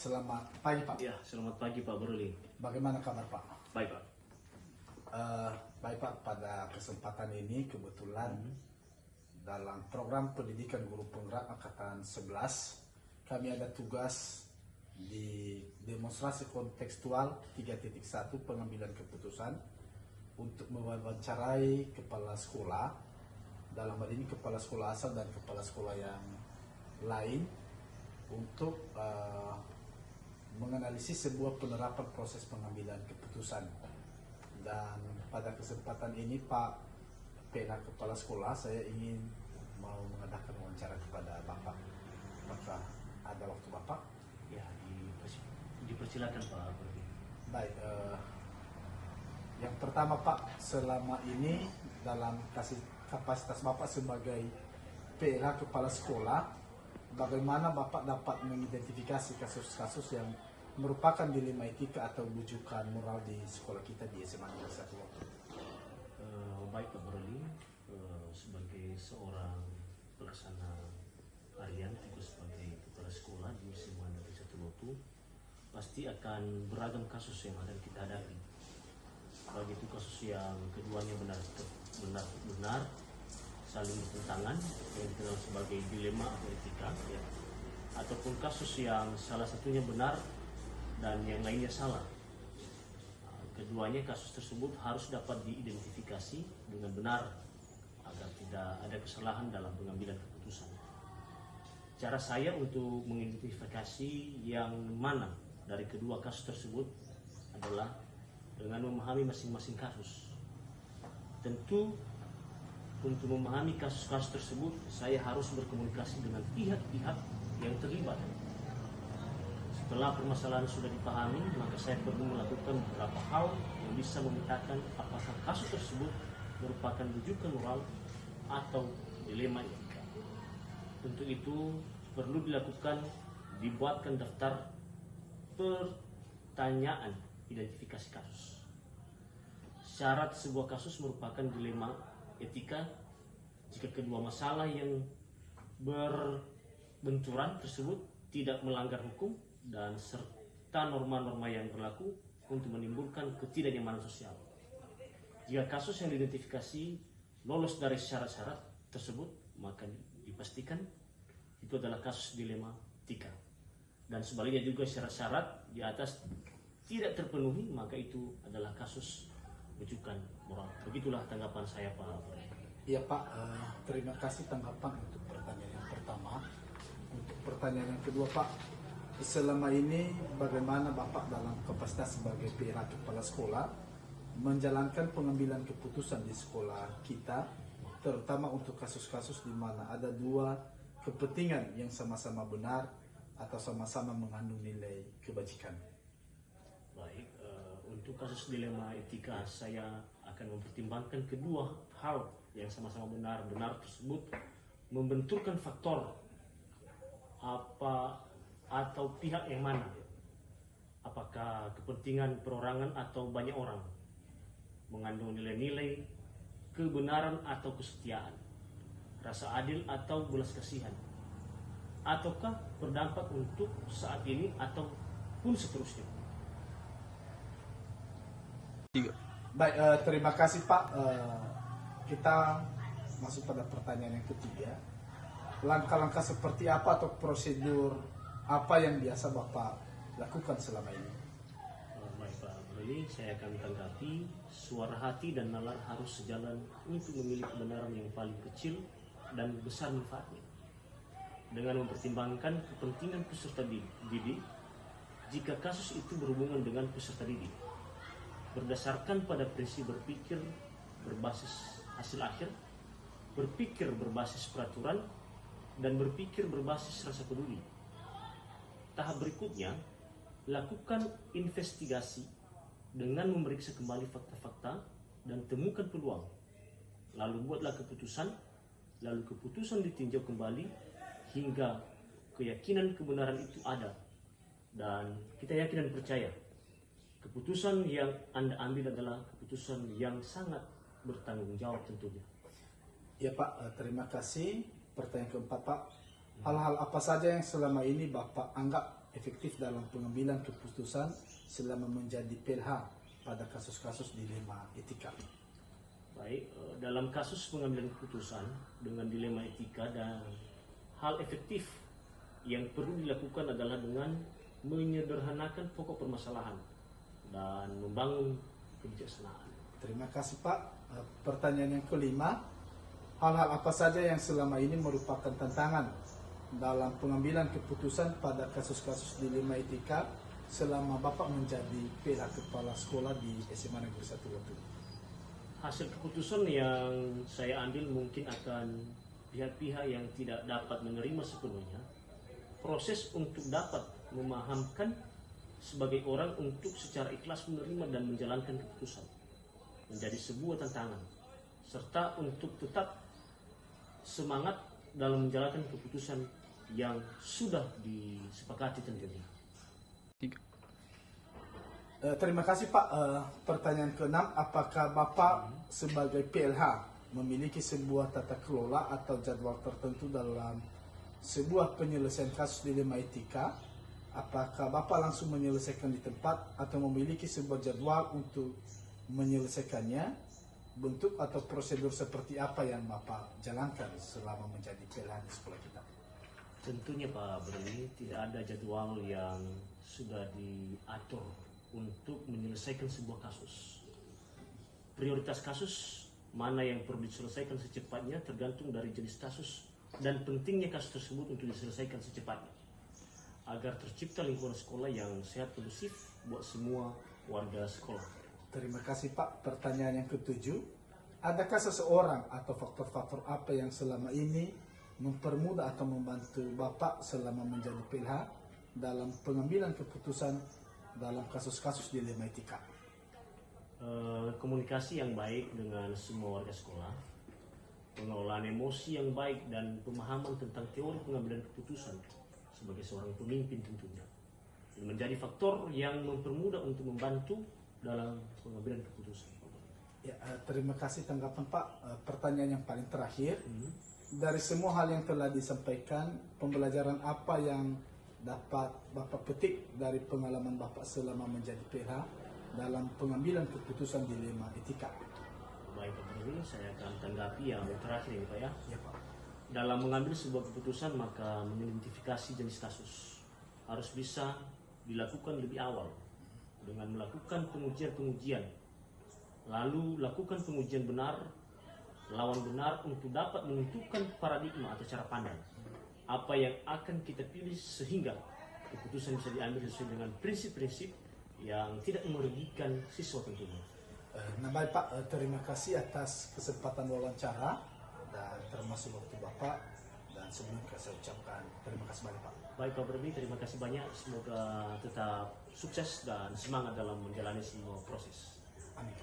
Selamat pagi Pak. Ya, selamat pagi Pak Bruli. Bagaimana kabar Pak? Baik Pak. Baik Pak, pada kesempatan ini kebetulan dalam program pendidikan guru penggerak angkatan 11 kami ada tugas di demonstrasi kontekstual 3.1 pengambilan keputusan untuk mewawancarai kepala sekolah, dalam hal ini kepala sekolah asal dan kepala sekolah yang lain, untuk menganalisis sebuah penerapan proses pengambilan keputusan. Dan pada kesempatan ini Pak PH Kepala Sekolah, saya ingin mau mengadakan wawancara kepada Bapak. Apakah ada waktu Bapak? Ya, dipersilakan Pak Bruli. Baik, yang pertama Pak, selama ini dalam kapasitas Bapak sebagai PH Kepala Sekolah, bagaimana Bapak dapat mengidentifikasi kasus-kasus yang merupakan dilema etika atau bujukan moral di sekolah kita di SMA Negeri 1 waktu? Baik Pak Bruli, sebagai seorang pelaksana harian tugas sebagai kepala sekolah di SMA Negeri 1 Lotu, pasti akan beragam kasus yang ada kita hadapi. Baik itu kasus yang keduanya benar saling bertentangan, yang dikenal sebagai dilema atau etika, ya, ataupun kasus yang salah satunya benar dan yang lainnya salah. Keduanya kasus tersebut harus dapat diidentifikasi dengan benar agar tidak ada kesalahan dalam pengambilan keputusan. Cara saya untuk mengidentifikasi yang mana dari kedua kasus tersebut adalah dengan memahami masing-masing kasus. Tentu untuk memahami kasus-kasus tersebut, saya harus berkomunikasi dengan pihak-pihak yang terlibat. Setelah permasalahan sudah dipahami, maka saya perlu melakukan beberapa hal yang bisa memetakan apakah kasus tersebut merupakan rujukan moral atau dilema etika. Untuk itu perlu dibuatkan daftar pertanyaan identifikasi kasus. Syarat sebuah kasus merupakan dilema etika jika kedua masalah yang berbenturan tersebut tidak melanggar hukum dan serta norma-norma yang berlaku untuk menimbulkan ketidaknyamanan sosial. Jika kasus yang diidentifikasi lolos dari syarat-syarat tersebut, maka dipastikan itu adalah kasus dilema etika. Dan sebaliknya juga syarat-syarat di atas tidak terpenuhi, maka itu adalah kasus rujukan moral. Begitulah tanggapan saya Pak. Iya Pak, terima kasih tanggapan untuk pertanyaan yang pertama. Untuk pertanyaan yang kedua Pak, selama ini bagaimana Bapak dalam kapasitas sebagai PH Kepala Sekolah menjalankan pengambilan keputusan di sekolah kita, terutama untuk kasus-kasus di mana ada dua kepentingan yang sama-sama benar atau sama-sama mengandung nilai kebajikan? Baik, untuk kasus dilema etika, saya akan mempertimbangkan kedua hal yang sama-sama benar tersebut membenturkan faktor apa atau pihak yang mana, apakah kepentingan perorangan atau banyak orang, mengandung nilai-nilai kebenaran atau kesetiaan, rasa adil atau belas kasihan, ataukah berdampak untuk saat ini ataupun seterusnya. Baik, terima kasih Pak. Kita masuk pada pertanyaan yang ketiga. Langkah-langkah seperti apa atau prosedur apa yang biasa Bapak lakukan selama ini? Baik Pak Bruli, saya akan tanggapi. Suara hati dan nalar harus sejalan untuk memilih kebenaran yang paling kecil dan besar manfaatnya. Dengan mempertimbangkan kepentingan peserta didik, jika kasus itu berhubungan dengan peserta didik, berdasarkan pada prinsip berpikir berbasis hasil akhir, berpikir berbasis peraturan, dan berpikir berbasis rasa peduli. Tahap berikutnya, lakukan investigasi dengan memeriksa kembali fakta-fakta dan temukan peluang. Lalu buatlah keputusan, lalu keputusan ditinjau kembali hingga keyakinan kebenaran itu ada. Dan kita yakin dan percaya keputusan yang Anda ambil adalah keputusan yang sangat bertanggung jawab tentunya. Ya Pak, terima kasih. Pertanyaan keempat Pak, hal-hal apa saja yang selama ini Bapak anggap efektif dalam pengambilan keputusan selama menjadi PLH pada kasus-kasus dilema etika. Baik, dalam kasus pengambilan keputusan dengan dilema etika dan hal efektif yang perlu dilakukan adalah dengan menyederhanakan pokok permasalahan dan membangun kebijaksanaan. Terima kasih Pak. Pertanyaan yang kelima, hal-hal apa saja yang selama ini merupakan tantangan dalam pengambilan keputusan pada kasus-kasus dilema etika selama Bapak menjadi PLH Kepala Sekolah di SMA Negeri 1 Lotu? Hasil keputusan yang saya ambil mungkin akan pihak-pihak yang tidak dapat menerima sepenuhnya. Proses untuk dapat memahamkan sebagai orang untuk secara ikhlas menerima dan menjalankan keputusan menjadi sebuah tantangan, serta untuk tetap semangat dalam menjalankan keputusan yang sudah disepakati tentunya. Terima kasih Pak. Pertanyaan keenam, apakah Bapak sebagai PLH memiliki sebuah tata kelola atau jadwal tertentu dalam sebuah penyelesaian kasus dilema etika? Apakah Bapak langsung menyelesaikan di tempat atau memiliki sebuah jadwal untuk menyelesaikannya? Bentuk atau prosedur seperti apa yang Bapak jalankan selama menjadi PLH di sekolah kita? Tentunya Pak Berli, tidak ada jadwal yang sudah diatur untuk menyelesaikan sebuah kasus. Prioritas kasus mana yang perlu diselesaikan secepatnya tergantung dari jenis kasus dan pentingnya kasus tersebut untuk diselesaikan secepatnya agar tercipta lingkungan sekolah yang sehat kondusif buat semua warga sekolah. Terima kasih Pak. Pertanyaan yang ketujuh, adakah seseorang atau faktor-faktor apa yang selama ini mempermudah atau membantu Bapak selama menjadi PLH dalam pengambilan keputusan dalam kasus-kasus dilema etika? Komunikasi yang baik dengan semua warga sekolah, pengelolaan emosi yang baik dan pemahaman tentang teori pengambilan keputusan sebagai seorang pemimpin tentunya menjadi faktor yang mempermudah untuk membantu dalam pengambilan keputusan. Ya, terima kasih tanggapan Pak. Pertanyaan yang paling terakhir, dari semua hal yang telah disampaikan, pembelajaran apa yang dapat Bapak petik dari pengalaman Bapak selama menjadi PLH dalam pengambilan keputusan dilema etika? Baik Pak Berli, saya akan tanggapi yang terakhir ini Pak ya. Ya Pak. Dalam mengambil sebuah keputusan maka mengidentifikasi jenis kasus harus bisa dilakukan lebih awal dengan melakukan pengujian-pengujian, lalu lakukan pengujian benar, lawan benar untuk dapat menentukan paradigma atau cara pandang apa yang akan kita pilih sehingga keputusan bisa diambil sesuai dengan prinsip-prinsip yang tidak merugikan siswa tentunya. Nah baik Pak, terima kasih atas kesempatan wawancara dan termasuk waktu Bapak, dan sebelumnya saya ucapkan terima kasih banyak Pak. Baik Pak Berbi, terima kasih banyak. Semoga tetap sukses dan semangat dalam menjalani semua proses. Amin.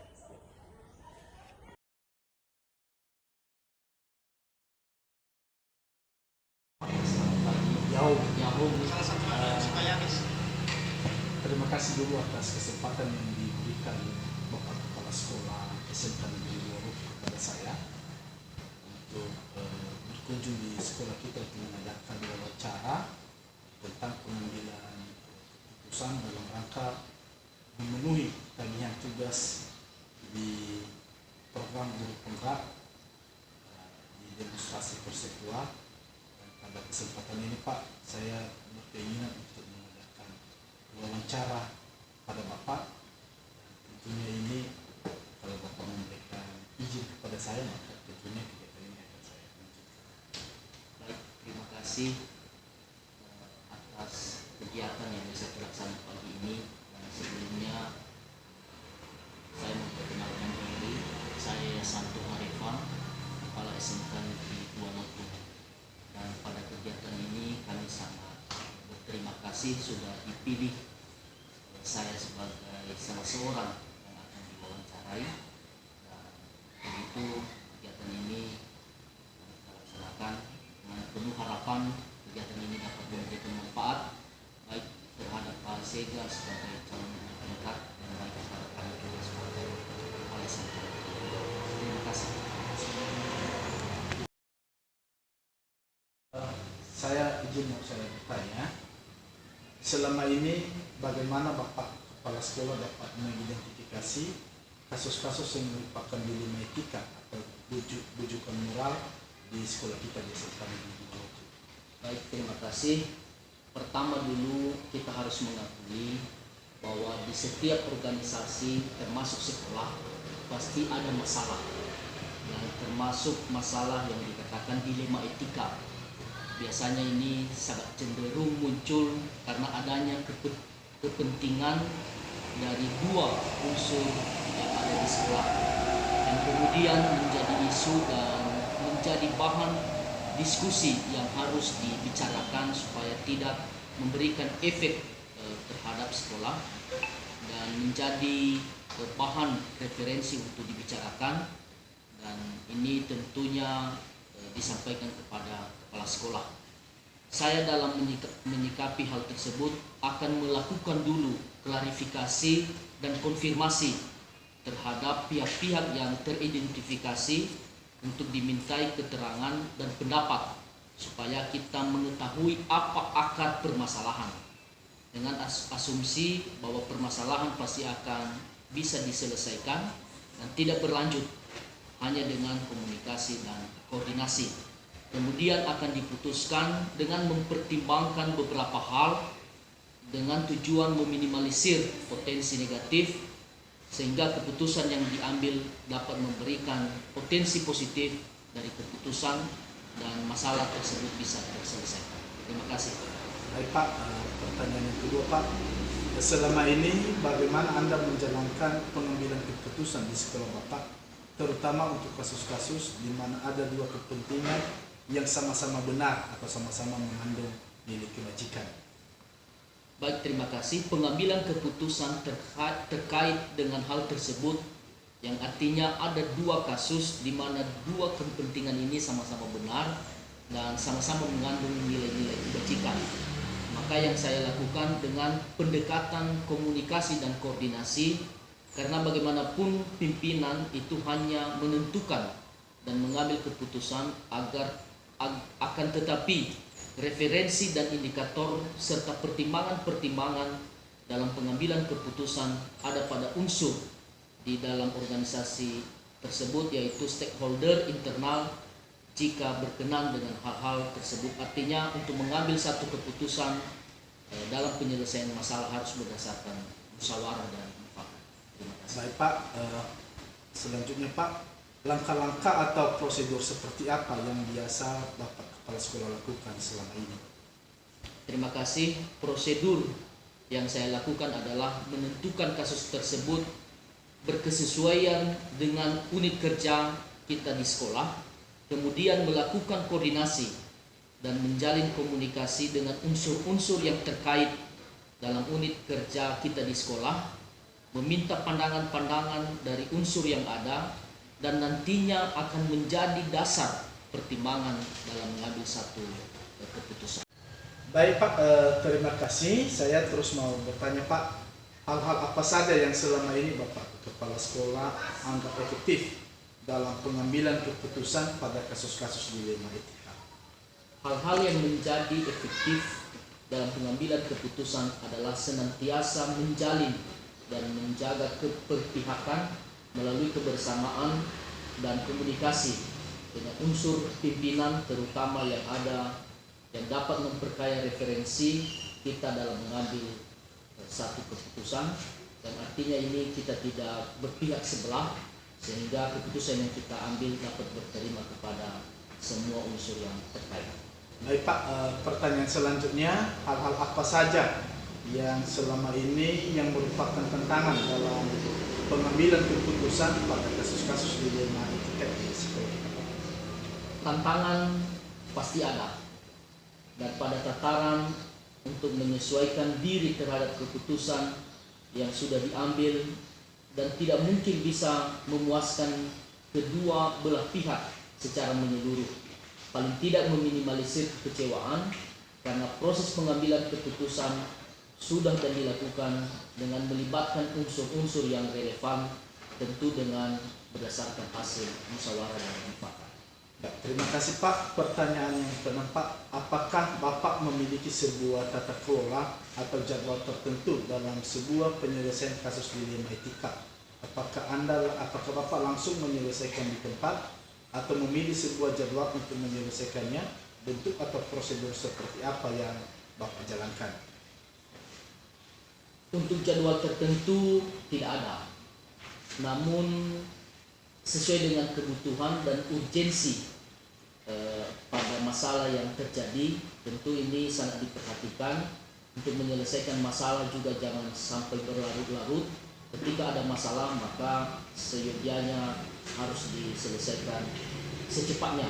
Terima kasih dulu atas kesempatan yang diberikan Bapak Kepala Sekolah SMK Negeri 2 Lotu kepada saya untuk berkunjung di sekolah kita untuk mengadakan wawancara tentang pengambilan keputusan dalam rangka memenuhi tagihan tugas di program guru penggerak di demonstrasi persekutuan. Pada kesempatan ini Pak, saya berkeinginan untuk mengadakan wawancara pada Bapak. Tentunya ini kalau Bapak memberikan izin kepada saya, maka tentunya kegiatan ini akan saya lanjutkan. Baik, terima kasih atas kegiatan yang bisa dilaksanakan pagi ini. Dan sebelumnya saya memperkenalkan diri, saya Santo Harifan, Kepala SMK Negeri 2 Lotu. Dan pada kegiatan ini kami sangat berterima kasih sudah dipilih saya sebagai salah seorang yang akan diwawancarai. Dan begitu kegiatan ini kita laksanakan dengan penuh harapan kegiatan ini dapat memberikan manfaat baik terhadap Pak Sega sebagai calon kandidat dan baik kepada kami juga sebagai kepala SMK. Terima kasih. Saya izin mau saya bertanya, selama ini bagaimana Bapak Kepala Sekolah dapat mengidentifikasi kasus-kasus yang merupakan dilema etika atau bujukan moral di sekolah kita di SMK Negeri 2 Lotu? Baik, terima kasih. Pertama dulu kita harus mengakui bahwa di setiap organisasi termasuk sekolah pasti ada masalah, yang termasuk masalah yang dikatakan dilema etika. Biasanya ini sangat cenderung muncul karena adanya kepentingan dari dua unsur yang ada di sekolah, yang kemudian menjadi isu dan menjadi bahan diskusi yang harus dibicarakan supaya tidak memberikan efek terhadap sekolah dan menjadi bahan referensi untuk dibicarakan, dan ini tentunya disampaikan kepada kepala sekolah. Saya dalam menyikapi hal tersebut akan melakukan dulu klarifikasi dan konfirmasi terhadap pihak-pihak yang teridentifikasi untuk dimintai keterangan dan pendapat supaya kita mengetahui apa akar permasalahan, dengan asumsi bahwa permasalahan pasti akan bisa diselesaikan dan tidak berlanjut hanya dengan komunikasi dan koordinasi. Kemudian akan diputuskan dengan mempertimbangkan beberapa hal dengan tujuan meminimalisir potensi negatif, sehingga keputusan yang diambil dapat memberikan potensi positif dari keputusan dan masalah tersebut bisa terselesaikan. Terima kasih. Baik Pak, pertanyaan yang kedua Pak, selama ini bagaimana Anda menjalankan pengambilan keputusan di sekolah Bapak, terutama untuk kasus-kasus di mana ada dua kepentingan yang sama-sama benar atau sama-sama mengandung nilai kebajikan? Baik, terima kasih. Pengambilan keputusan terkait dengan hal tersebut, yang artinya ada dua kasus di mana dua kepentingan ini sama-sama benar dan sama-sama mengandung nilai-nilai kebajikan. Maka yang saya lakukan dengan pendekatan komunikasi dan koordinasi, karena bagaimanapun pimpinan itu hanya menentukan dan mengambil keputusan akan tetapi referensi dan indikator serta pertimbangan-pertimbangan dalam pengambilan keputusan ada pada unsur di dalam organisasi tersebut, yaitu stakeholder internal jika berkenan dengan hal-hal tersebut. Artinya untuk mengambil satu keputusan dalam penyelesaian masalah harus berdasarkan musyawarah dan mufakat. Terima kasih. Baik Pak, selanjutnya Pak, langkah-langkah atau prosedur seperti apa yang biasa Bapak Kepala Sekolah lakukan selama ini? Terima kasih. Prosedur yang saya lakukan adalah menentukan kasus tersebut berkesesuaian dengan unit kerja kita di sekolah, kemudian melakukan koordinasi dan menjalin komunikasi dengan unsur-unsur yang terkait dalam unit kerja kita di sekolah, meminta pandangan-pandangan dari unsur yang ada, dan nantinya akan menjadi dasar pertimbangan dalam mengambil satu keputusan. Baik Pak, terima kasih. Saya terus mau bertanya Pak, hal-hal apa saja yang selama ini Bapak Kepala Sekolah anggap efektif dalam pengambilan keputusan pada kasus-kasus dilema etika? Hal-hal yang menjadi efektif dalam pengambilan keputusan adalah senantiasa menjalin dan menjaga keberpihakan melalui kebersamaan dan komunikasi dengan unsur pimpinan, terutama yang ada yang dapat memperkaya referensi kita dalam mengambil satu keputusan, dan artinya ini kita tidak berpihak sebelah, sehingga keputusan yang kita ambil dapat berterima kepada semua unsur yang terkait. Baik Pak, pertanyaan selanjutnya, hal-hal apa saja yang selama ini yang merupakan tantangan dalam pengambilan keputusan pada kasus-kasus dilema etika di sekolah? Tantangan pasti ada, dan pada tataran untuk menyesuaikan diri terhadap keputusan yang sudah diambil dan tidak mungkin bisa memuaskan kedua belah pihak secara menyeluruh, paling tidak meminimalisir kekecewaan, karena proses pengambilan keputusan sudah dan dilakukan dengan melibatkan unsur-unsur yang relevan, tentu dengan berdasarkan hasil musyawarah dan mufakat. Ya, terima kasih Pak. Pertanyaan yang keenam Pak, apakah Bapak memiliki sebuah tata kelola atau jadwal tertentu dalam sebuah penyelesaian kasus dilema etika? Apakah Bapak langsung menyelesaikan di tempat atau memilih sebuah jadwal untuk menyelesaikannya? Bentuk atau prosedur seperti apa yang Bapak jalankan? Untuk jadwal tertentu tidak ada, namun sesuai dengan kebutuhan dan urgensi pada masalah yang terjadi, tentu ini sangat diperhatikan. Untuk menyelesaikan masalah juga jangan sampai berlarut-larut. Ketika ada masalah maka seyogyanya harus diselesaikan secepatnya,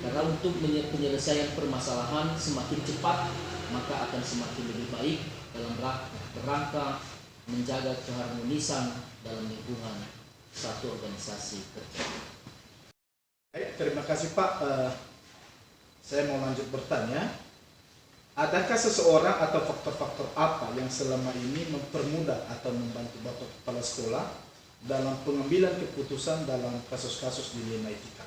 karena untuk penyelesaian permasalahan semakin cepat maka akan semakin lebih baik dalam rangka menjaga keharmonisan dalam lingkungan satu organisasi kerja. Baik, terima kasih Pak. Saya mau lanjut bertanya. Adakah seseorang atau faktor-faktor apa yang selama ini mempermudah atau membantu Bapak Kepala Sekolah dalam pengambilan keputusan dalam kasus-kasus dilema etika?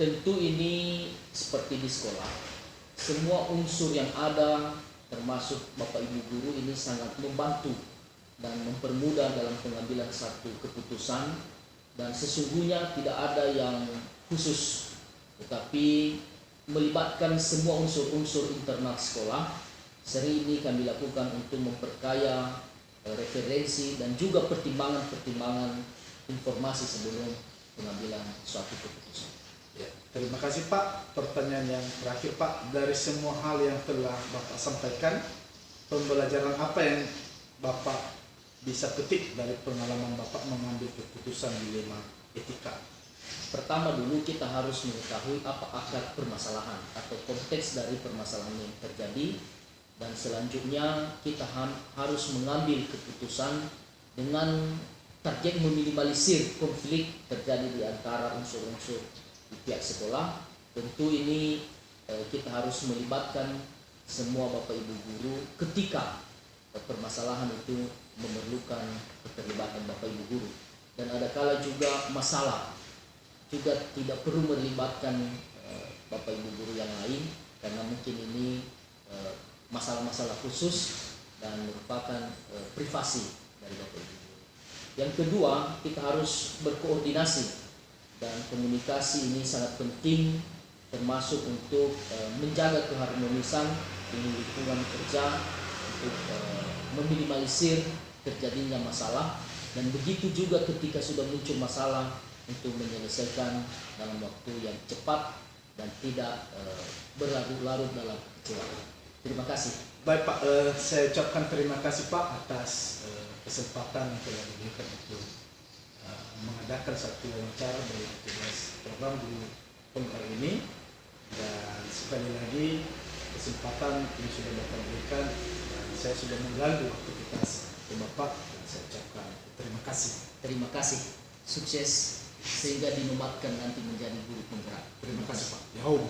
Tentu ini seperti di sekolah, semua unsur yang ada termasuk Bapak Ibu guru ini sangat membantu dan mempermudah dalam pengambilan satu keputusan, dan sesungguhnya tidak ada yang khusus, tetapi melibatkan semua unsur-unsur internal sekolah. Sering ini kami lakukan untuk memperkaya referensi dan juga pertimbangan-pertimbangan informasi sebelum pengambilan suatu keputusan. Ya, terima kasih Pak. Pertanyaan yang terakhir Pak, dari semua hal yang telah Bapak sampaikan, pembelajaran apa yang Bapak bisa petik dari pengalaman Bapak mengambil keputusan dilema etika? Pertama dulu kita harus mengetahui apa akar permasalahan atau konteks dari permasalahan yang terjadi, dan selanjutnya kita harus mengambil keputusan dengan target meminimalisir konflik terjadi di antara unsur-unsur di pihak sekolah. Tentu ini kita harus melibatkan semua Bapak Ibu guru ketika permasalahan itu memerlukan keterlibatan Bapak Ibu guru, dan ada kala juga masalah juga tidak perlu melibatkan Bapak Ibu guru yang lain, karena mungkin ini masalah-masalah khusus dan merupakan privasi dari Bapak Ibu guru. Yang kedua, kita harus berkoordinasi, dan komunikasi ini sangat penting, termasuk untuk menjaga keharmonisan di lingkungan kerja, untuk meminimalisir terjadinya masalah, dan begitu juga ketika sudah muncul masalah untuk menyelesaikan dalam waktu yang cepat dan tidak berlarut-larut dalam kekecewaan. Terima kasih. Baik Pak, saya ucapkan terima kasih Pak atas kesempatan yang telah diberikan untuk mengadakan satu wawancara dari tugas program di Penggerak ini, dan sekali lagi kesempatan yang sudah Bapak berikan, dan saya sudah mengganggu aktivitas Bapak, dan saya ucapkan terima kasih. Terima kasih. Sukses sehingga dinobatkan nanti menjadi guru penggerak. Terima kasih Pak. Yahoo.